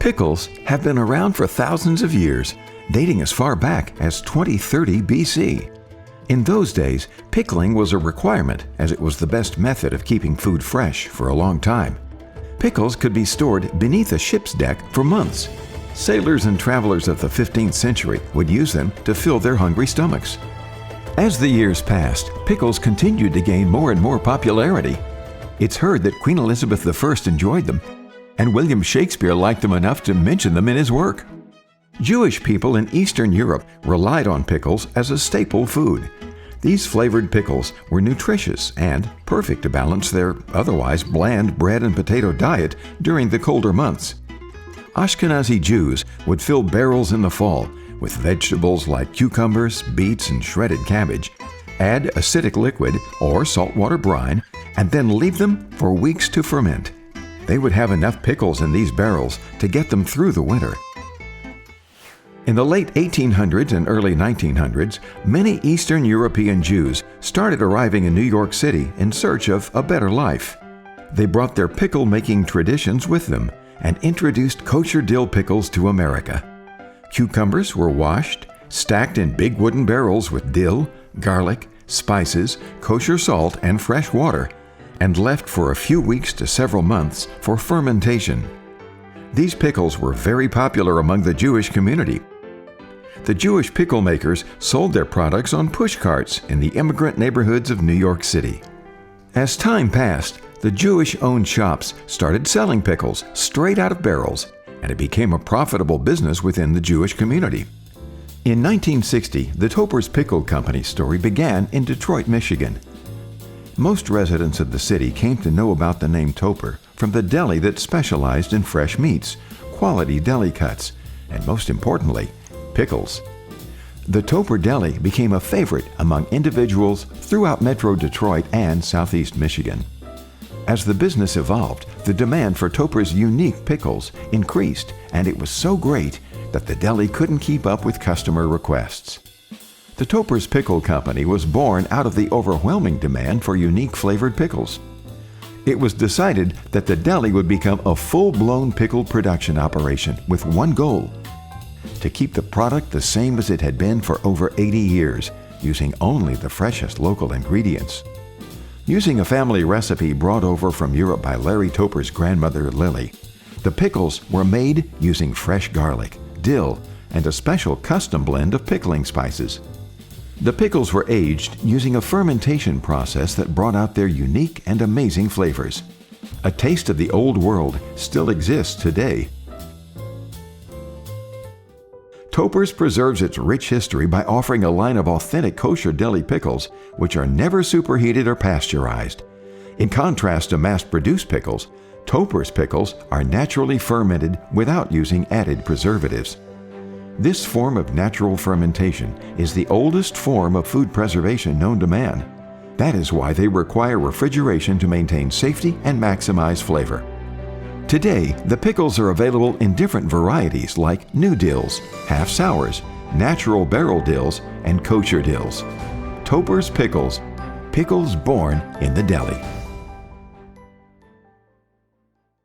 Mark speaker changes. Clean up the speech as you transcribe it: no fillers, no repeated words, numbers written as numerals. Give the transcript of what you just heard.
Speaker 1: Pickles have been around for thousands of years, dating as far back as 2030 BC. In those days, pickling was a requirement as it was the best method of keeping food fresh for a long time. Pickles could be stored beneath a ship's deck for months. Sailors and travelers of the 15th century would use them to fill their hungry stomachs. As the years passed, pickles continued to gain more and more popularity. It's heard that Queen Elizabeth I enjoyed them, and William Shakespeare liked them enough to mention them in his work. Jewish people in Eastern Europe relied on pickles as a staple food. These flavored pickles were nutritious and perfect to balance their otherwise bland bread and potato diet during the colder months. Ashkenazi Jews would fill barrels in the fall with vegetables like cucumbers, beets, and shredded cabbage, add acidic liquid or saltwater brine, and then leave them for weeks to ferment. They would have enough pickles in these barrels to get them through the winter. In the late 1800s and early 1900s, many Eastern European Jews started arriving in New York City in search of a better life. They brought their pickle-making traditions with them and introduced kosher dill pickles to America. Cucumbers were washed, stacked in big wooden barrels with dill, garlic, spices, kosher salt, and fresh water, and left for a few weeks to several months for fermentation. These pickles were very popular among the Jewish community. The Jewish pickle makers sold their products on push carts in the immigrant neighborhoods of New York City. As time passed, the Jewish-owned shops started selling pickles straight out of barrels, and it became a profitable business within the Jewish community. In 1960, the Topor's Pickle Company story began in Detroit, Michigan. Most residents of the city came to know about the name Topor from the deli that specialized in fresh meats, quality deli cuts, and most importantly, pickles. The Topor Deli became a favorite among individuals throughout Metro Detroit and Southeast Michigan. As the business evolved, the demand for Topor's unique pickles increased, and it was so great that the deli couldn't keep up with customer requests. The Topor's Pickle Company was born out of the overwhelming demand for unique flavored pickles. It was decided that the deli would become a full-blown pickle production operation with one goal: to keep the product the same as it had been for over 80 years, using only the freshest local ingredients. Using a family recipe brought over from Europe by Larry Topor's grandmother, Lily, the pickles were made using fresh garlic, dill, and a special custom blend of pickling spices. The pickles were aged using a fermentation process that brought out their unique and amazing flavors. A taste of the old world still exists today. Topor's preserves its rich history by offering a line of authentic kosher deli pickles, which are never superheated or pasteurized. In contrast to mass-produced pickles, Topor's pickles are naturally fermented without using added preservatives. This form of natural fermentation is the oldest form of food preservation known to man. That is why they require refrigeration to maintain safety and maximize flavor. Today, the pickles are available in different varieties like new dills, half sours, natural barrel dills, and kosher dills. Topor's Pickles, pickles born in the deli.